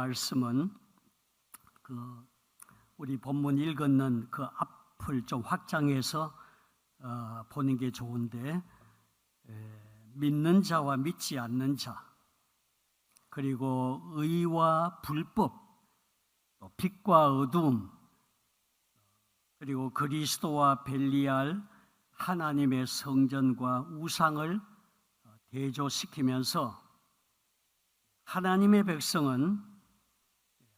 말씀은 우리 본문 읽었는 그 앞을 좀 확장해서 보는 게 좋은데, 믿는 자와 믿지 않는 자, 그리고 의와 불법, 또 빛과 어두움, 그리고 그리스도와 벨리알, 하나님의 성전과 우상을 대조시키면서 하나님의 백성은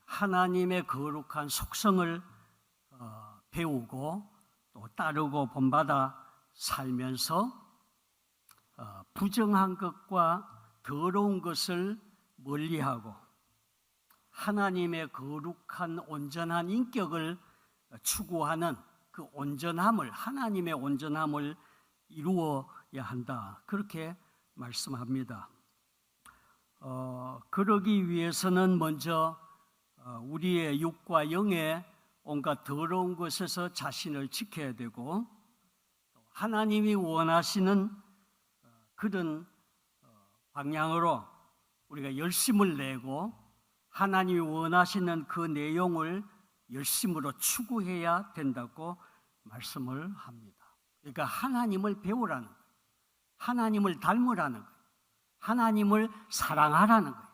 하나님의 거룩한 속성을 배우고 또 따르고 본받아 살면서 부정한 것과 더러운 것을 멀리하고 하나님의 거룩한 온전한 인격을 추구하는 그 온전함을, 하나님의 온전함을 이루어야 한다, 그렇게 말씀합니다. 그러기 위해서는 먼저 우리의 육과 영의 온갖 더러운 것에서 자신을 지켜야 되고, 하나님이 원하시는 그런 방향으로 우리가 열심을 내고 하나님이 원하시는 그 내용을 열심으로 추구해야 된다고 말씀을 합니다. 그러니까 하나님을 배우라는 거예요. 하나님을 닮으라는 거예요. 하나님을 사랑하라는 거예요.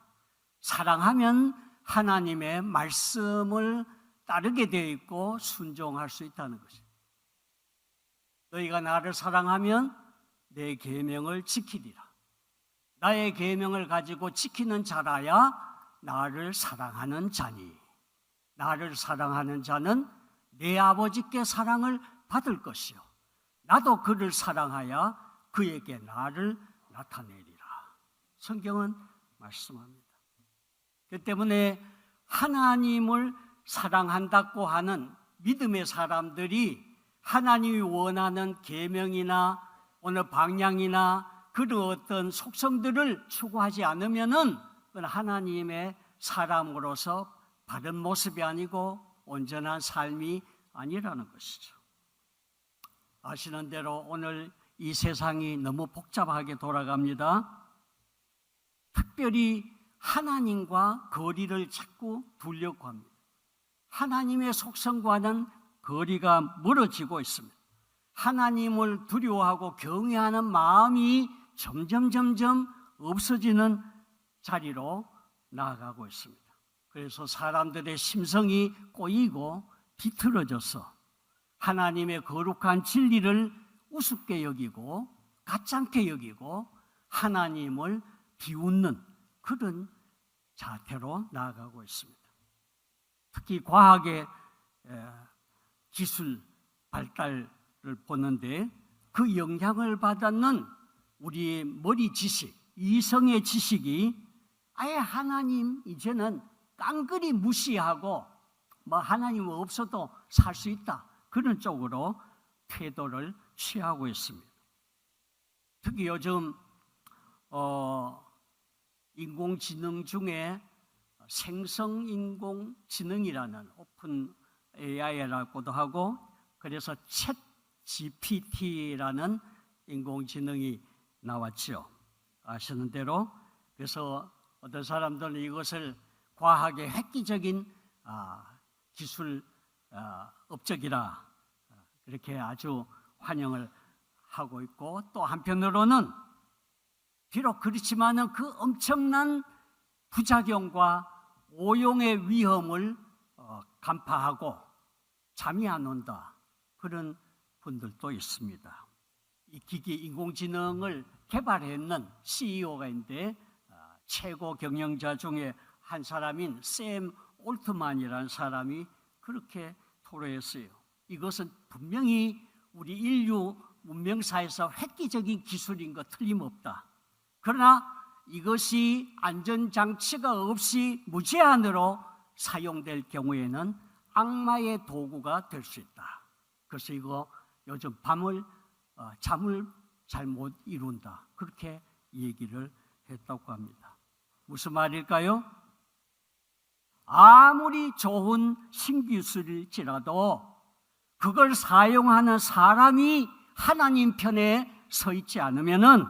사랑하면 하나님의 말씀을 따르게 되어 있고 순종할 수 있다는 것이에요. 너희가 나를 사랑하면 내 계명을 지키리라. 나의 계명을 가지고 지키는 자라야 나를 사랑하는 자니, 나를 사랑하는 자는 내 아버지께 사랑을 받을 것이요 나도 그를 사랑하여 그에게 나를 나타내리라. 성경은 말씀합니다. 그 때문에 하나님을 사랑한다고 하는 믿음의 사람들이 하나님이 원하는 계명이나 어느 방향이나 그런 어떤 속성들을 추구하지 않으면은 그건 하나님의 사람으로서 바른 모습이 아니고 온전한 삶이 아니라는 것이죠. 아시는 대로 오늘 이 세상이 너무 복잡하게 돌아갑니다. 특별히 하나님과 거리를 자꾸 두려고 합니다. 하나님의 속성과는 거리가 멀어지고 있습니다. 하나님을 두려워하고 경외하는 마음이 점점 없어지는 자리로 나아가고 있습니다. 그래서 사람들의 심성이 꼬이고 비틀어져서 하나님의 거룩한 진리를 우습게 여기고 가짜게 여기고 하나님을 비웃는 그런 자태로 나아가고 있습니다. 특히 과학의 기술 발달을 보는데 그 영향을 받았는 우리의 머리 지식, 이성의 지식이 아예 하나님 이제는 깡그리 무시하고 뭐 하나님 없어도 살 수 있다, 그런 쪽으로 태도를 취하고 있습니다. 특히 요즘 인공지능 중에 생성인공지능이라는 오픈 AI라고도 하고, 그래서 챗 GPT라는 인공지능이 나왔죠. 아시는 대로. 그래서 어떤 사람들은 이것을 과학의 획기적인 기술 업적이라 그렇게 아주 환영을 하고 있고, 또 한편으로는 비록 그렇지만은 그 엄청난 부작용과 오용의 위험을 간파하고 잠이 안 온다, 그런 분들도 있습니다. 이 기기 인공지능을 개발했는 CEO가 있는데 최고 경영자 중에 한 사람인 샘 올트만이라는 사람이 그렇게 토로했어요. 이것은 분명히 우리 인류 문명사에서 획기적인 기술인 것 틀림없다. 그러나 이것이 안전장치가 없이 무제한으로 사용될 경우에는 악마의 도구가 될 수 있다. 그래서 이거 요즘 잠을 잘 못 이룬다, 그렇게 얘기를 했다고 합니다. 무슨 말일까요? 아무리 좋은 신기술일지라도 그걸 사용하는 사람이 하나님 편에 서 있지 않으면은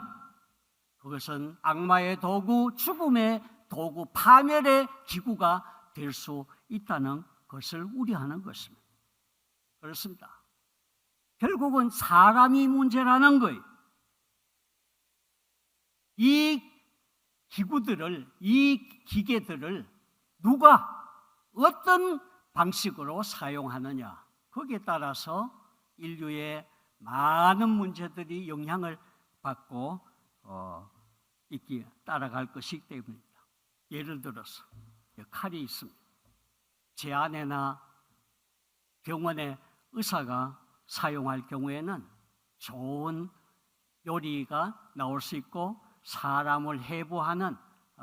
그것은 악마의 도구, 죽음의 도구, 파멸의 기구가 될 수 있다는 것을 우려하는 것입니다. 그렇습니다. 결국은 사람이 문제라는 거예요. 이 기구들을, 이 기계들을 누가 어떤 방식으로 사용하느냐, 거기에 따라서 인류의 많은 문제들이 영향을 받고 따라갈 것이기 때문입니다. 예를 들어서 칼이 있습니다. 제 아내나 병원의 의사가 사용할 경우에는 좋은 요리가 나올 수 있고 사람을 해부하는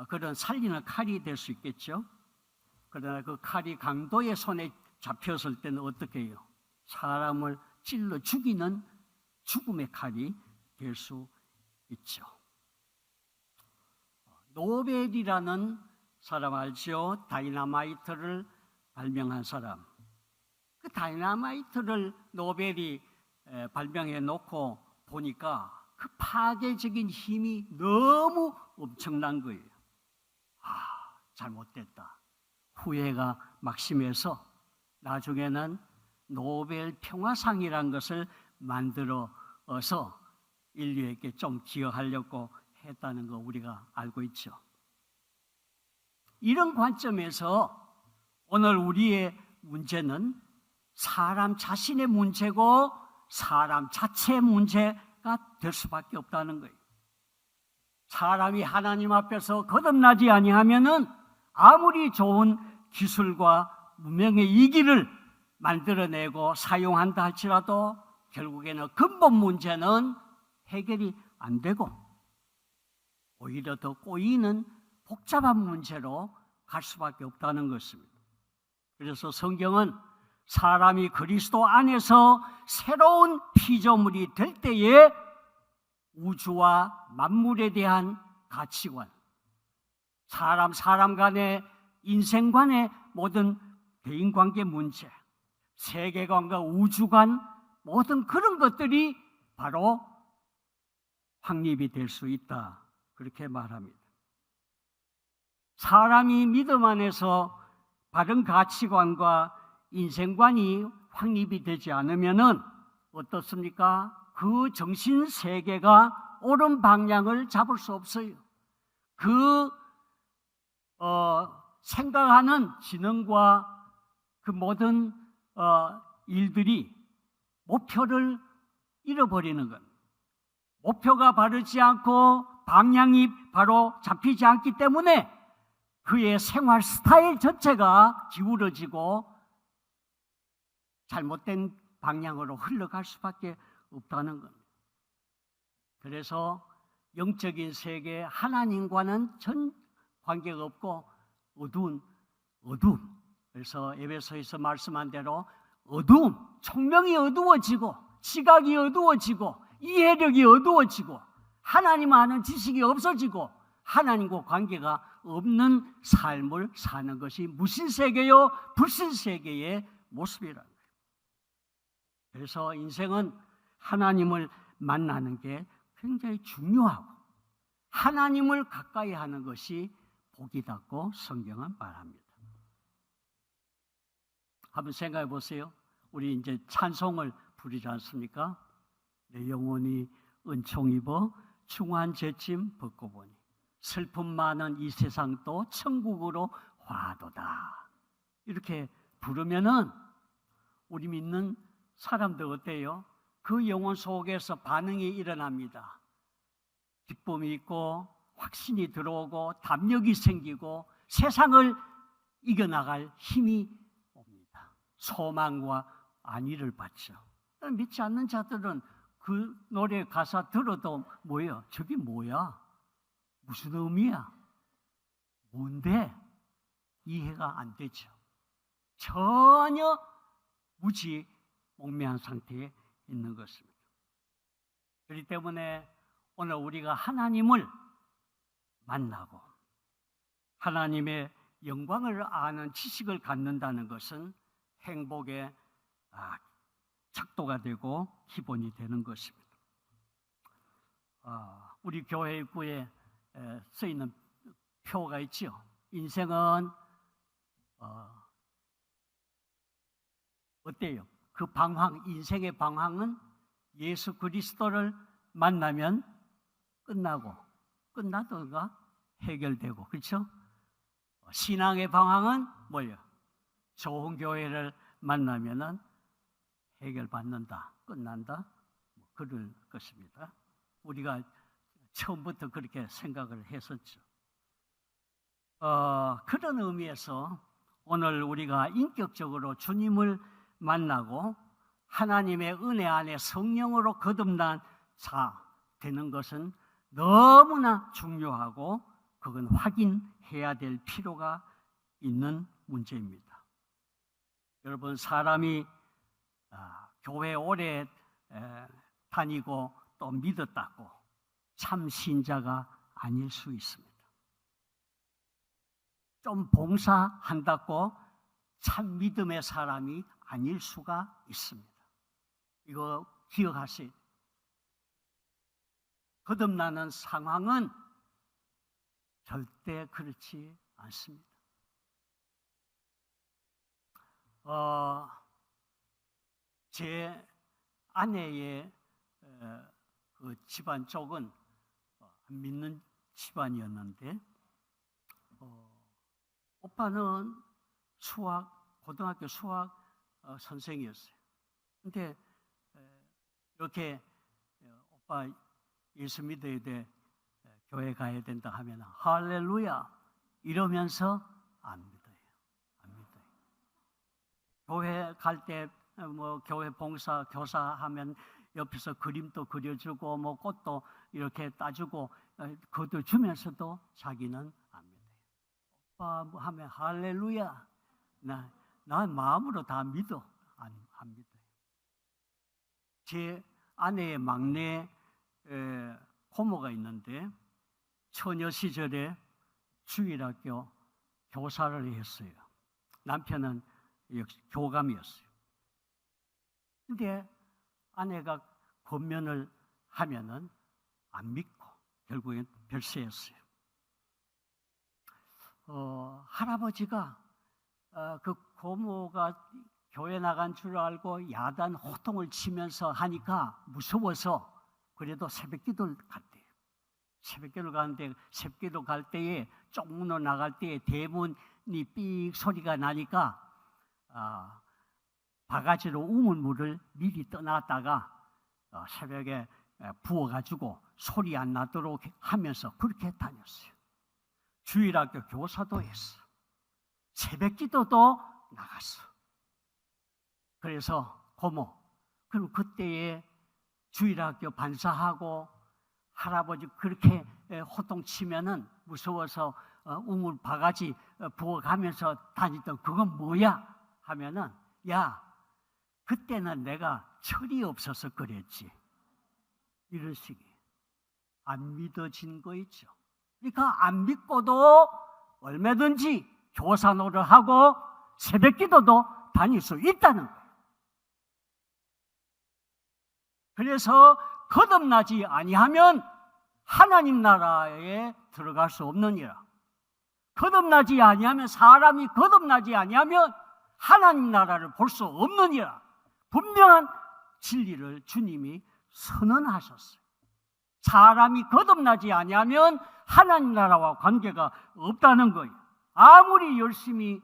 그런 살리는 칼이 될 수 있겠죠. 그러나 그 칼이 강도의 손에 잡혔을 때는 어떻게 해요? 사람을 찔러 죽이는 죽음의 칼이 될 수 있죠. 노벨이라는 사람 알죠? 다이너마이트를 발명한 사람. 그 다이너마이트를 노벨이 발명해 놓고 보니까 그 파괴적인 힘이 너무 엄청난 거예요. 잘못됐다. 후회가 막심해서 나중에는 노벨 평화상이라는 것을 만들어서 인류에게 좀 기여하려고 했다는 거 우리가 알고 있죠. 이런 관점에서 오늘 우리의 문제는 사람 자신의 문제고 사람 자체의 문제가 될 수밖에 없다는 거예요. 사람이 하나님 앞에서 거듭나지 아니하면은 아무리 좋은 기술과 문명의 이기를 만들어내고 사용한다 할지라도 결국에는 근본 문제는 해결이 안 되고 오히려 더 꼬이는 복잡한 문제로 갈 수밖에 없다는 것입니다. 그래서 성경은 사람이 그리스도 안에서 새로운 피조물이 될 때에 우주와 만물에 대한 가치관, 사람 간의 인생관의 모든 대인관계 문제, 세계관과 우주관 모든 그런 것들이 바로 확립이 될 수 있다. 그렇게 말합니다. 사람이 믿음 안에서 바른 가치관과 인생관이 확립이 되지 않으면은 어떻습니까? 그 정신 세계가 옳은 방향을 잡을 수 없어요. 그 생각하는 지능과 그 모든 일들이 목표를 잃어버리는 것. 목표가 바르지 않고 방향이 바로 잡히지 않기 때문에 그의 생활 스타일 전체가 기울어지고 잘못된 방향으로 흘러갈 수밖에 없다는 겁니다. 그래서 영적인 세계 하나님과는 전 관계가 없고 어두움. 그래서 에베소에서 말씀한 대로 어두움, 총명이 어두워지고 시각이 어두워지고 이해력이 어두워지고 하나님 아는 지식이 없어지고 하나님과 관계가 없는 삶을 사는 것이 무신세계요 불신세계의 모습이라는 거예요. 그래서 인생은 하나님을 만나는 게 굉장히 중요하고 하나님을 가까이 하는 것이 복이다고 성경은 말합니다. 한번 생각해 보세요. 우리 이제 찬송을 부르지 않습니까? 내 영혼이 은총 입어 충한 죄짐 벗고 보니 슬픔 많은 이 세상도 천국으로 화도다. 이렇게 부르면은 우리 믿는 사람들 어때요? 그 영혼 속에서 반응이 일어납니다. 기쁨이 있고 확신이 들어오고 담력이 생기고 세상을 이겨나갈 힘이 옵니다. 소망과 안위를 받죠. 믿지 않는 자들은 그 노래 가사 들어도 뭐예요? 저게 뭐야? 무슨 의미야? 뭔데? 이해가 안 되죠. 전혀 무지몽매한 상태에 있는 것입니다. 그렇기 때문에 오늘 우리가 하나님을 만나고 하나님의 영광을 아는 지식을 갖는다는 것은 행복의 척도가 되고 기본이 되는 것입니다. 우리 교회 입구에 쓰이는 표가 있죠. 인생은 어때요? 그 방황, 인생의 방황은 예수 그리스도를 만나면 끝나든가 해결되고, 그렇죠? 신앙의 방황은 뭐예요? 좋은 교회를 만나면은 해결받는다, 끝난다, 그럴 것입니다. 우리가 처음부터 그렇게 생각을 했었죠. 그런 의미에서 오늘 우리가 인격적으로 주님을 만나고 하나님의 은혜 안에 성령으로 거듭난 자 되는 것은 너무나 중요하고 그건 확인해야 될 필요가 있는 문제입니다. 여러분, 사람이 교회 오래 다니고 또 믿었다고 참 신자가 아닐 수 있습니다. 좀 봉사한다고 참 믿음의 사람이 아닐 수가 있습니다. 이거 기억하세요. 거듭나는 상황은 절대 그렇지 않습니다. 제 아내의 그 집안 쪽은 믿는 집안이었는데 오빠는 고등학교 수학 선생이었어요. 근데 이렇게 오빠 예수 믿어야 돼, 교회 가야 된다 하면 할렐루야 이러면서 안 믿어요. 교회 갈 때 교회 봉사 교사하면 옆에서 그림도 그려주고 꽃도 이렇게 따주고 그것도 주면서도 자기는 안 믿어요. 오빠 하면 할렐루야, 난 마음으로 다 믿어. 안 믿어요. 제 아내의 막내 고모가 있는데 처녀 시절에 주일학교 교사를 했어요. 남편은 역시 교감이었어요. 근데 아내가 권면을 하면은 안 믿고 결국엔 별세했어요. 할아버지가 그 고모가 교회 나간 줄 알고 야단 호통을 치면서 하니까 무서워서 그래도 새벽기도를 갔대요. 새벽기도 가는데 새벽기도 갈 때에 쪽문으로 나갈 때에 대문이 삑 소리가 나니까 바가지로 우물물을 미리 떠났다가 새벽에 부어가지고 소리 안 나도록 하면서 그렇게 다녔어요. 주일학교 교사도 했어. 새벽기도도 나갔어. 그래서 고모, 그럼 그때에 주일학교 반사하고 할아버지 그렇게 호통치면은 무서워서 우물 바가지 부어가면서 다니던 그건 뭐야? 하면은 야, 그때는 내가 철이 없어서 그랬지. 이런 식이에요. 안 믿어진 거 있죠. 그러니까 안 믿고도 얼마든지 교사 노릇하고 새벽기도도 다닐 수 있다는 거예요. 그래서 거듭나지 아니하면 하나님 나라에 들어갈 수 없느니라. 거듭나지 아니하면, 사람이 거듭나지 아니하면 하나님 나라를 볼 수 없느니라. 분명한 진리를 주님이 선언하셨어요. 사람이 거듭나지 아니하면 하나님 나라와 관계가 없다는 거예요. 아무리 열심히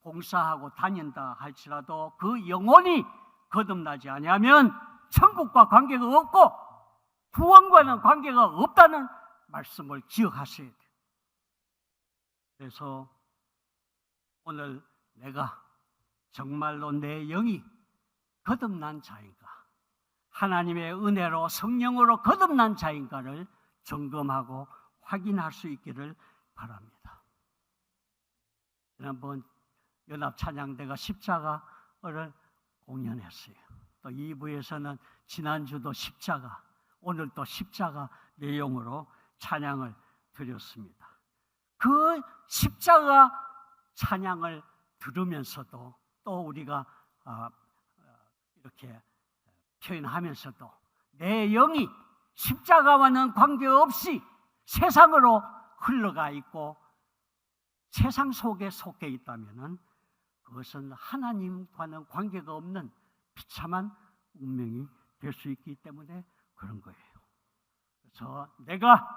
봉사하고 다닌다 할지라도 그 영혼이 거듭나지 아니하면 천국과 관계가 없고 구원과는 관계가 없다는 말씀을 기억하셔야 돼요. 그래서 오늘 내가 정말로 내 영이 거듭난 자인가, 하나님의 은혜로 성령으로 거듭난 자인가를 점검하고 확인할 수 있기를 바랍니다. 지난번 연합찬양대가 십자가를 공연했어요. 또 2부에서는 지난주도 십자가, 오늘 또 십자가 내용으로 찬양을 드렸습니다. 그 십자가 찬양을 들으면서도 또 우리가 이렇게 표현하면서도 내 영이 십자가와는 관계없이 세상으로 흘러가 있고 세상 속에 속해 있다면 그것은 하나님과는 관계가 없는 비참한 운명이 될 수 있기 때문에 그런 거예요. 그래서 내가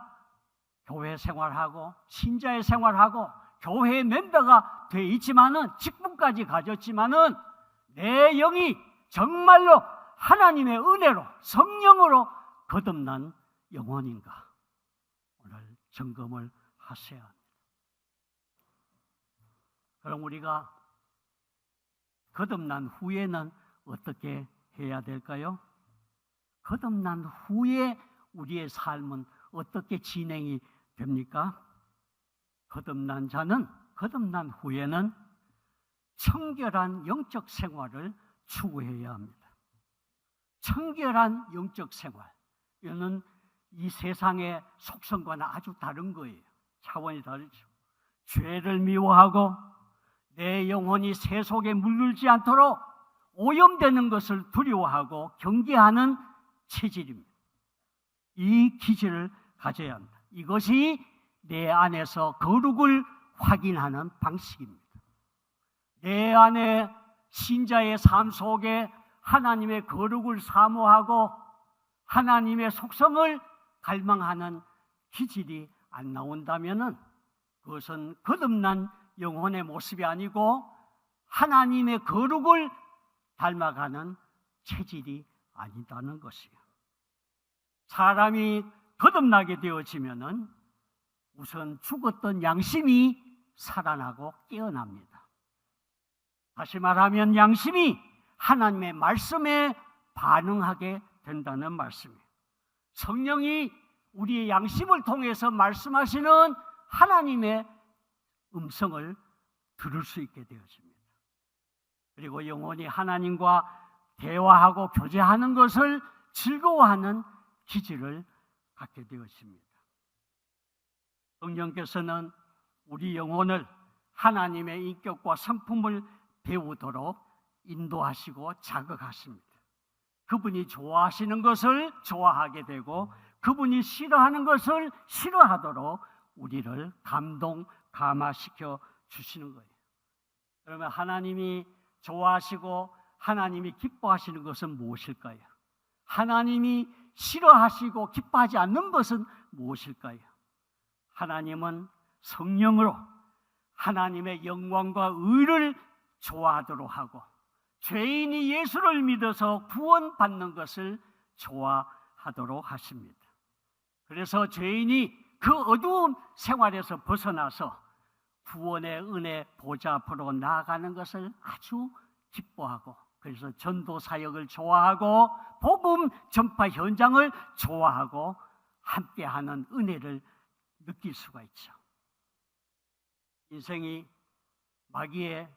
교회 생활하고 신자의 생활하고 교회 멤버가 돼 있지만은 직분까지 가졌지만은 내 영이 정말로 하나님의 은혜로 성령으로 거듭난 영혼인가 오늘 점검을 하셔야 합니다. 그럼 우리가 거듭난 후에는 어떻게 해야 될까요? 거듭난 후에 우리의 삶은 어떻게 진행이 됩니까? 거듭난 후에는 청결한 영적 생활을 추구해야 합니다. 청결한 영적 생활, 이거는 이 세상의 속성과는 아주 다른 거예요. 차원이 다르죠. 죄를 미워하고 내 영혼이 세 속에 물들지 않도록 오염되는 것을 두려워하고 경계하는 체질입니다. 이 기질을 가져야 합니다. 이것이 내 안에서 거룩을 확인하는 방식입니다. 내 안에 신자의 삶 속에 하나님의 거룩을 사모하고 하나님의 속성을 갈망하는 기질이 안 나온다면 그것은 거듭난 영혼의 모습이 아니고 하나님의 거룩을 닮아가는 체질이 아니다는 것이에요. 사람이 거듭나게 되어지면은 우선 죽었던 양심이 살아나고 깨어납니다. 다시 말하면 양심이 하나님의 말씀에 반응하게 된다는 말씀이에요. 성령이 우리의 양심을 통해서 말씀하시는 하나님의 음성을 들을 수 있게 되어집니다. 그리고 영혼이 하나님과 대화하고 교제하는 것을 즐거워하는 기질을 갖게 되어집니다. 성령께서는 우리 영혼을 하나님의 인격과 성품을 배우도록 인도하시고 자극하십니다. 그분이 좋아하시는 것을 좋아하게 되고 그분이 싫어하는 것을 싫어하도록 우리를 감화시켜 주시는 거예요. 그러면 하나님이 좋아하시고 하나님이 기뻐하시는 것은 무엇일까요? 하나님이 싫어하시고 기뻐하지 않는 것은 무엇일까요? 하나님은 성령으로 하나님의 영광과 의를 좋아하도록 하고 죄인이 예수를 믿어서 구원받는 것을 좋아하도록 하십니다. 그래서 죄인이 그 어두운 생활에서 벗어나서 구원의 은혜 보좌 앞으로 나아가는 것을 아주 기뻐하고 그래서 전도 사역을 좋아하고 복음 전파 현장을 좋아하고 함께하는 은혜를 느낄 수가 있죠. 인생이 마귀의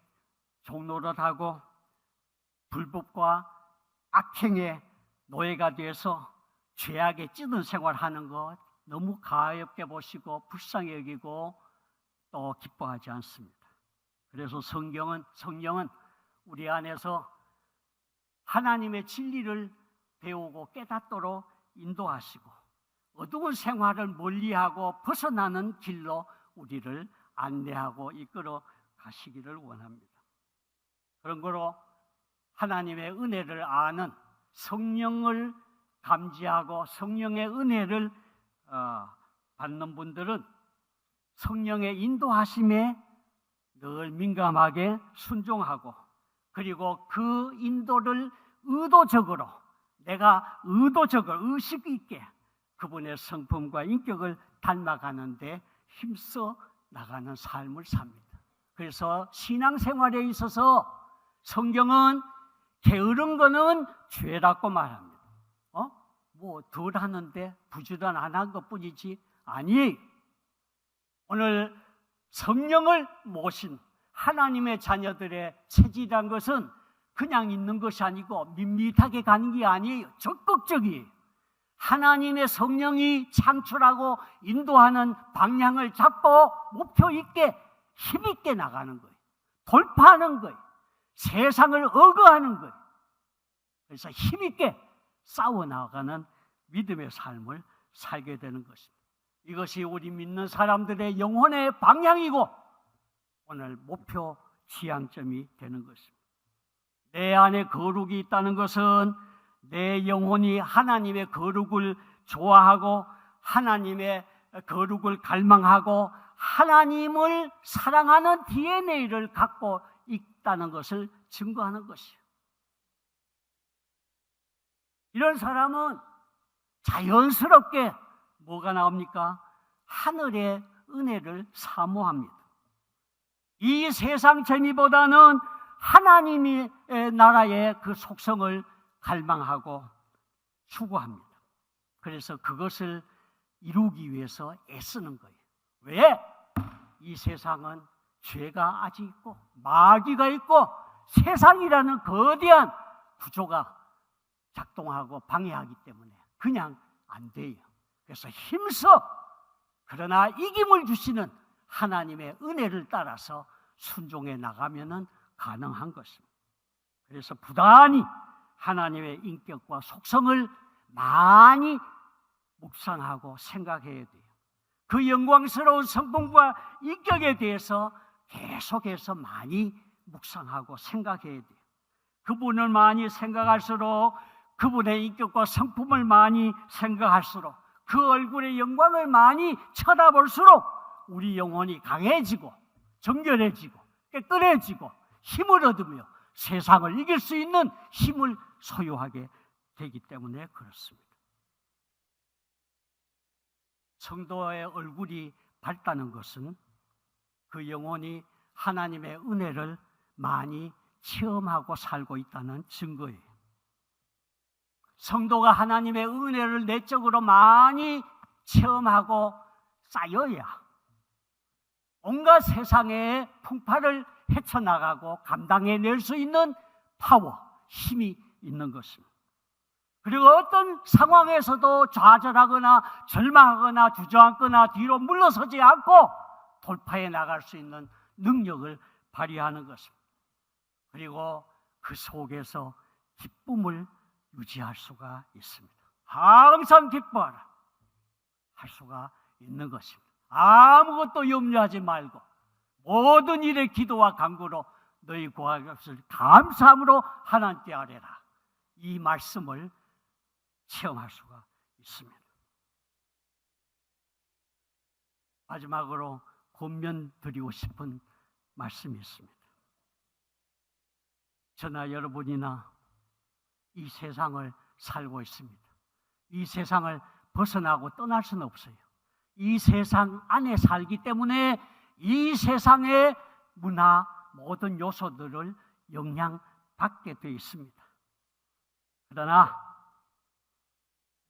종노릇하고 불법과 악행의 노예가 돼서 죄악에 찌든 생활하는 것 너무 가엽게 보시고 불쌍히 여기고 또 기뻐하지 않습니다. 그래서 성령은 우리 안에서 하나님의 진리를 배우고 깨닫도록 인도하시고 어두운 생활을 멀리하고 벗어나는 길로 우리를 안내하고 이끌어 가시기를 원합니다. 그런 거로 하나님의 은혜를 아는 성령을 감지하고 성령의 은혜를 받는 분들은 성령의 인도하심에 늘 민감하게 순종하고 그리고 그 인도를 내가 의도적으로 의식 있게 그분의 성품과 인격을 닮아가는데 힘써 나가는 삶을 삽니다. 그래서 신앙생활에 있어서 성경은 게으른 거는 죄라고 말합니다. 뭐 덜 하는데 부지런 안 한 것뿐이지 아니 오늘 성령을 모신 하나님의 자녀들의 체질이란 것은 그냥 있는 것이 아니고 밋밋하게 가는 게 아니에요. 적극적이에요. 하나님의 성령이 창출하고 인도하는 방향을 잡고 목표 있게 힘있게 나가는 거예요. 돌파하는 거예요. 세상을 억어하는 거예요. 그래서 힘있게 싸워나가는 믿음의 삶을 살게 되는 것입니다. 이것이 우리 믿는 사람들의 영혼의 방향이고 오늘 목표 지향점이 되는 것입니다. 내 안에 거룩이 있다는 것은 내 영혼이 하나님의 거룩을 좋아하고 하나님의 거룩을 갈망하고 하나님을 사랑하는 DNA를 갖고 있다는 것을 증거하는 것이에요. 이런 사람은 자연스럽게 뭐가 나옵니까? 하늘의 은혜를 사모합니다. 이 세상 재미보다는 하나님의 나라의 그 속성을 갈망하고 추구합니다. 그래서 그것을 이루기 위해서 애쓰는 거예요. 왜? 이 세상은 죄가 아직 있고 마귀가 있고 세상이라는 거대한 구조가 작동하고 방해하기 때문에 그냥 안 돼요. 그래서 힘써 그러나 이김을 주시는 하나님의 은혜를 따라서 순종해 나가면은 가능한 것입니다. 그래서 부단히 하나님의 인격과 속성을 많이 묵상하고 생각해야 돼요. 그 영광스러운 성품과 인격에 대해서 계속해서 많이 묵상하고 생각해야 돼요. 그분을 많이 생각할수록 그분의 인격과 성품을 많이 생각할수록 그 얼굴의 영광을 많이 쳐다볼수록 우리 영혼이 강해지고 정결해지고 깨끗해지고 힘을 얻으며 세상을 이길 수 있는 힘을 소유하게 되기 때문에 그렇습니다. 성도의 얼굴이 밝다는 것은 그 영혼이 하나님의 은혜를 많이 체험하고 살고 있다는 증거예요. 성도가 하나님의 은혜를 내적으로 많이 체험하고 쌓여야 온갖 세상의 풍파를 헤쳐나가고 감당해낼 수 있는 파워, 힘이 있는 것입니다. 그리고 어떤 상황에서도 좌절하거나 절망하거나 주저앉거나 뒤로 물러서지 않고 돌파해 나갈 수 있는 능력을 발휘하는 것입니다. 그리고 그 속에서 기쁨을 유지할 수가 있습니다. 항상 기뻐하라 할 수가 있는 것입니다. 아무것도 염려하지 말고 모든 일에 기도와 간구로 너희 구할 것을 감사함으로 하나님께 아뢰라. 이 말씀을 체험할 수가 있습니다. 마지막으로 권면드리고 싶은 말씀이 있습니다. 저나 여러분이나 이 세상을 살고 있습니다. 이 세상을 벗어나고 떠날 수는 없어요. 이 세상 안에 살기 때문에 이 세상의 문화 모든 요소들을 영향받게 되어 있습니다. 그러나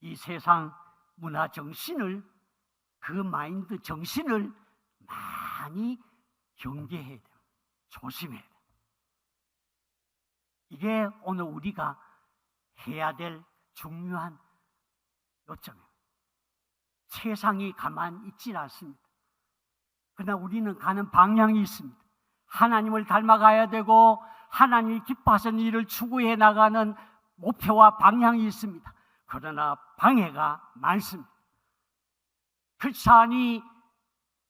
이 세상 문화 정신을 그 마인드 정신을 많이 경계해야 돼요. 조심해야 돼요. 이게 오늘 우리가 해야 될 중요한 요점이에요. 세상이 가만히 있지 않습니다. 그러나 우리는 가는 방향이 있습니다. 하나님을 닮아가야 되고 하나님이 기뻐하시는 일을 추구해 나가는 목표와 방향이 있습니다. 그러나 방해가 많습니다. 그 산이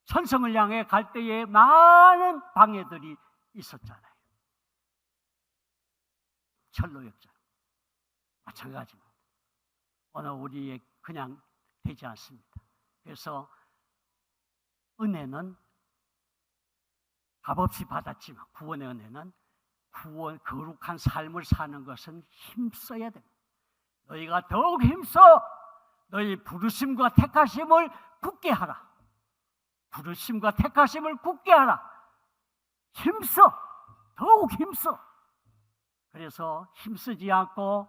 천성을 향해 갈 때에 많은 방해들이 있었잖아요. 철로역전 마찬가지입니다. 오늘 우리의 그냥 되지 않습니다. 그래서 은혜는 값없이 받았지만 구원의 은혜는 거룩한 삶을 사는 것은 힘써야 됩니다. 너희가 더욱 힘써 너희 부르심과 택하심을 굳게 하라. 부르심과 택하심을 굳게 하라. 힘써 더욱 힘써. 그래서 힘쓰지 않고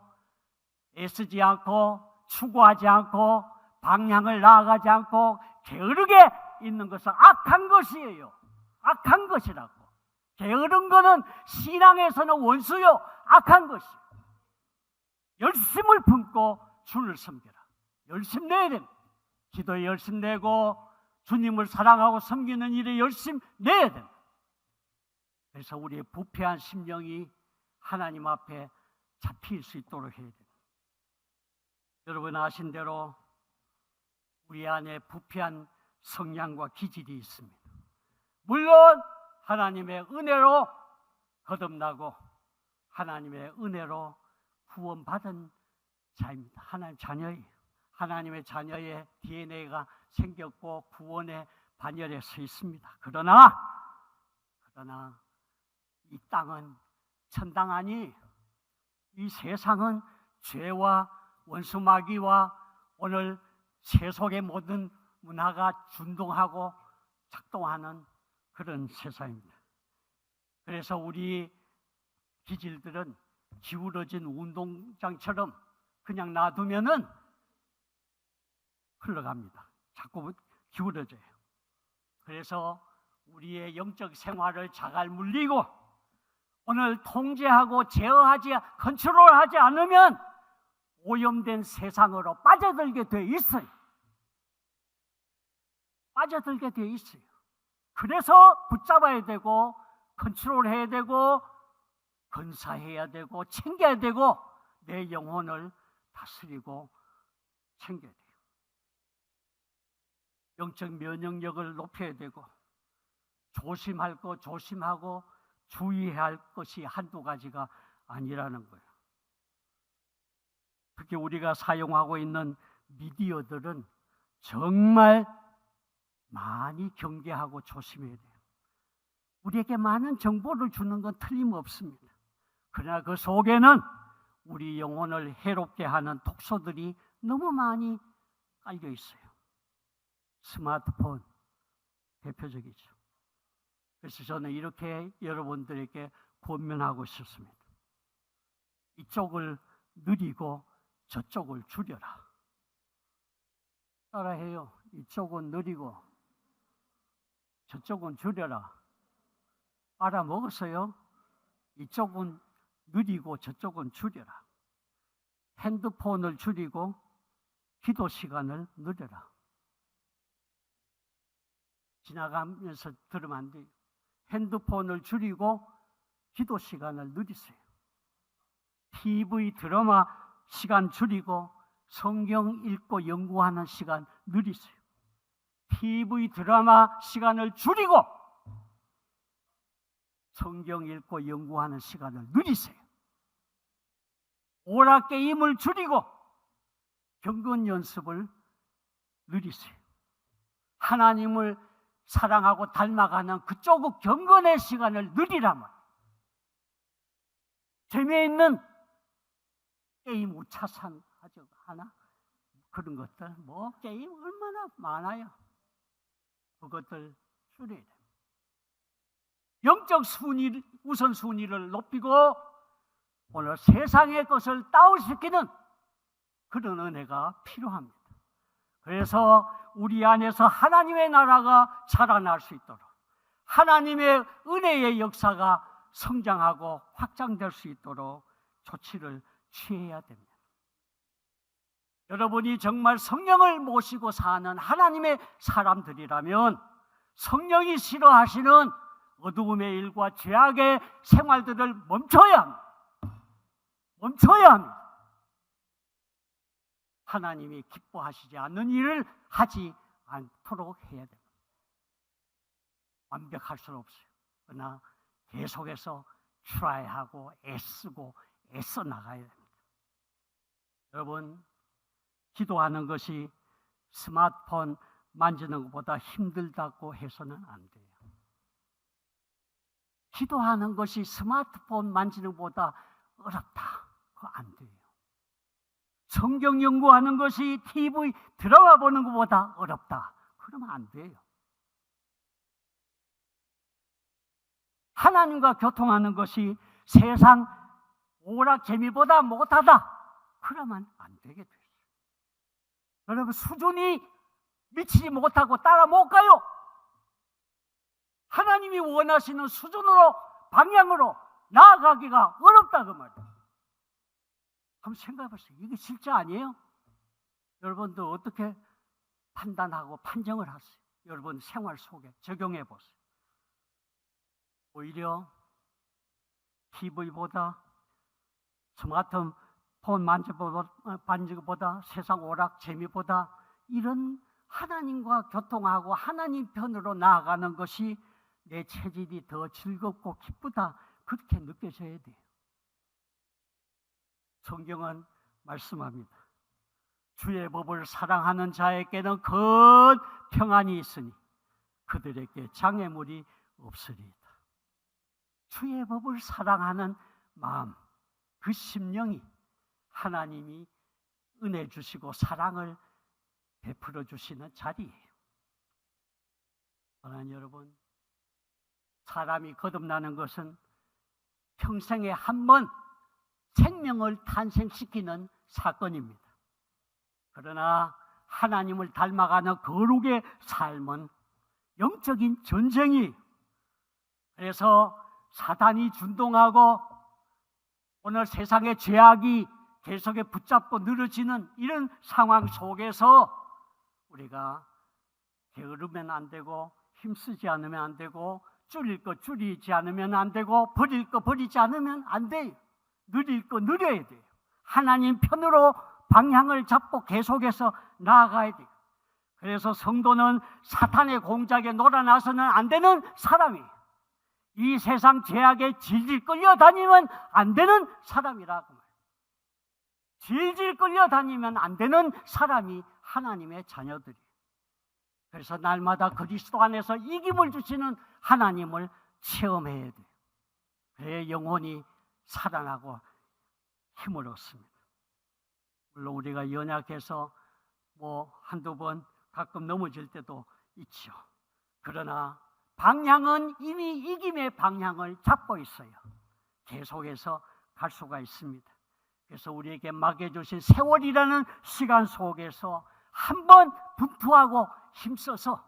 애쓰지 않고 추구하지 않고 방향을 나아가지 않고 게으르게 있는 것은 악한 것이에요. 악한 것이라고. 게으른 거는 신앙에서는 원수요 악한 것이에요. 열심을 품고 주를 섬겨라. 열심 내야 됩니다. 기도에 열심 내고 주님을 사랑하고 섬기는 일에 열심 내야 됩니다. 그래서 우리의 부패한 심령이 하나님 앞에 잡힐 수 있도록 해야 됩니다. 여러분 아신 대로 우리 안에 부패한 성향과 기질이 있습니다. 물론 하나님의 은혜로 거듭나고 하나님의 은혜로 구원받은 자입니다. 하나님 자녀예요. 하나님의 자녀의 DNA가 생겼고 구원의 반열에 서 있습니다. 그러나 이 땅은 천당 아니에요. 이 세상은 죄와 원수마귀와 오늘 세속의 모든 문화가 준동하고 작동하는 그런 세상입니다. 그래서 우리 기질들은 기울어진 운동장처럼 그냥 놔두면은 흘러갑니다. 자꾸 기울어져요. 그래서 우리의 영적 생활을 자갈 물리고 오늘 통제하고 제어하지, 컨트롤하지 않으면 오염된 세상으로 빠져들게 돼 있어요. 빠져들게 돼 있어요. 그래서 붙잡아야 되고 컨트롤해야 되고 건사해야 되고 챙겨야 되고 내 영혼을 다스리고 챙겨야 돼요. 영적 면역력을 높여야 되고 조심할 거 조심하고 주의해야 할 것이 한두 가지가 아니라는 거예요. 특히 우리가 사용하고 있는 미디어들은 정말 많이 경계하고 조심해야 돼요. 우리에게 많은 정보를 주는 건 틀림없습니다. 그러나 그 속에는 우리 영혼을 해롭게 하는 독소들이 너무 많이 깔려 있어요. 스마트폰 대표적이죠. 그래서 저는 이렇게 여러분들에게 권면하고 싶습니다. 이쪽을 느리고 저쪽을 줄여라. 따라해요. 이쪽은 느리고 저쪽은 줄여라. 알아먹었어요? 이쪽은 느리고 저쪽은 줄여라. 핸드폰을 줄이고 기도 시간을 늘려라. 지나가면서 들으면 안 돼요. 핸드폰을 줄이고 기도 시간을 늘리세요. TV 드라마 시간 줄이고 성경 읽고 연구하는 시간 늘리세요. TV 드라마 시간을 줄이고 성경 읽고 연구하는 시간을 늘리세요. 오락 게임을 줄이고 경건 연습을 늘리세요. 하나님을 사랑하고 닮아가는 그쪽 경건의 시간을 늘리라면 재미있는 게임 우차산 하나 그런 것들 뭐 게임 얼마나 많아요. 그것들 줄여야 돼요. 영적 순위 우선순위를 높이고 오늘 세상의 것을 다운시키는 그런 은혜가 필요합니다. 그래서 우리 안에서 하나님의 나라가 자라날 수 있도록 하나님의 은혜의 역사가 성장하고 확장될 수 있도록 조치를 취해야 됩니다. 여러분이 정말 성령을 모시고 사는 하나님의 사람들이라면 성령이 싫어하시는 어두움의 일과 죄악의 생활들을 멈춰야 합니다. 멈춰야 합니다. 하나님이 기뻐하시지 않는 일을 하지 않도록 해야 됩니다. 완벽할 수는 없어요. 그러나 계속해서 트라이하고 애쓰고 애써 나가야 됩니다. 여러분, 기도하는 것이 스마트폰 만지는 것보다 힘들다고 해서는 안 돼요. 기도하는 것이 스마트폰 만지는 것보다 어렵다. 그거 안 돼요. 성경 연구하는 것이 TV 드라마 보는 것보다 어렵다. 그러면 안 돼요. 하나님과 교통하는 것이 세상 오락 재미보다 못하다. 그러면 안 되게 돼요. 여러분 수준이 미치지 못하고 따라 못 가요. 하나님이 원하시는 수준으로 방향으로 나아가기가 어렵다 그 말이에요. 한번 생각해 보세요. 이게 진짜 아니에요? 여러분도 어떻게 판단하고 판정을 하세요? 여러분 생활 속에 적용해 보세요. 오히려 TV보다 스마트폰 만지기보다 세상 오락 재미보다 이런 하나님과 교통하고 하나님 편으로 나아가는 것이 내 체질이 더 즐겁고 기쁘다 그렇게 느껴져야 돼요. 성경은 말씀합니다. 주의 법을 사랑하는 자에게는 큰 평안이 있으니 그들에게 장애물이 없으리이다. 주의 법을 사랑하는 마음, 그 심령이 하나님이 은혜 주시고 사랑을 베풀어 주시는 자리예요. 사랑하는 여러분, 사람이 거듭나는 것은 평생에 한 번 생명을 탄생시키는 사건입니다. 그러나 하나님을 닮아가는 거룩의 삶은 영적인 전쟁이에요. 그래서 사단이 준동하고 오늘 세상의 죄악이 계속해 붙잡고 늘어지는 이런 상황 속에서 우리가 게으르면 안 되고 힘쓰지 않으면 안 되고 줄일 거 줄이지 않으면 안 되고 버릴 거 버리지 않으면 안 돼요. 누릴 거 누려야 돼요. 하나님 편으로 방향을 잡고 계속해서 나아가야 돼요. 그래서 성도는 사탄의 공작에 놀아나서는 안 되는 사람이에요. 이 세상 죄악에 질질 끌려다니면 안 되는 사람이라고 말해요. 질질 끌려다니면 안 되는 사람이 하나님의 자녀들이에요. 그래서 날마다 그리스도 안에서 이김을 주시는 하나님을 체험해야 돼요. 그래야 영혼이 살아나고 힘을 얻습니다. 물론 우리가 연약해서 한두 번 가끔 넘어질 때도 있죠. 그러나 방향은 이미 이김의 방향을 잡고 있어요. 계속해서 갈 수가 있습니다. 그래서 우리에게 맡겨주신 세월이라는 시간 속에서 한번 분투하고 힘써서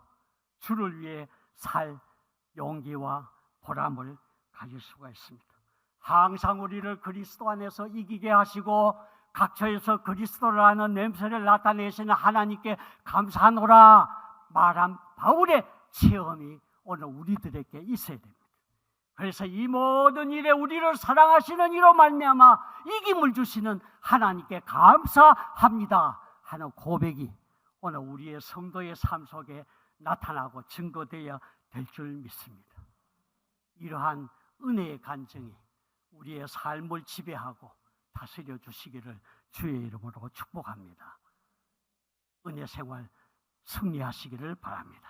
주를 위해 살 용기와 보람을 가질 수가 있습니다. 항상 우리를 그리스도 안에서 이기게 하시고 각처에서 그리스도를 아는 냄새를 나타내시는 하나님께 감사하노라 말한 바울의 체험이 오늘 우리들에게 있어야 됩니다. 그래서 이 모든 일에 우리를 사랑하시는 이로 말미암아 이김을 주시는 하나님께 감사합니다 하는 고백이 오늘 우리의 성도의 삶 속에 나타나고 증거되어야 될 줄 믿습니다. 이러한 은혜의 간증이 우리의 삶을 지배하고 다스려 주시기를 주의 이름으로 축복합니다. 은혜 생활 승리하시기를 바랍니다.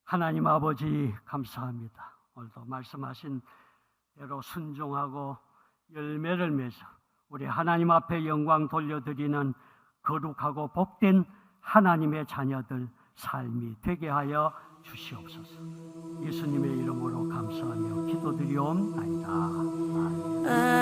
하나님 아버지 감사합니다. 오늘도 말씀하신 대로 순종하고 열매를 맺어 우리 하나님 앞에 영광 돌려드리는 거룩하고 복된 하나님의 자녀들 삶이 되게 하여 주시옵소서. 예수님의 이름으로 감사하며 기도드리옵나이다. 아멘.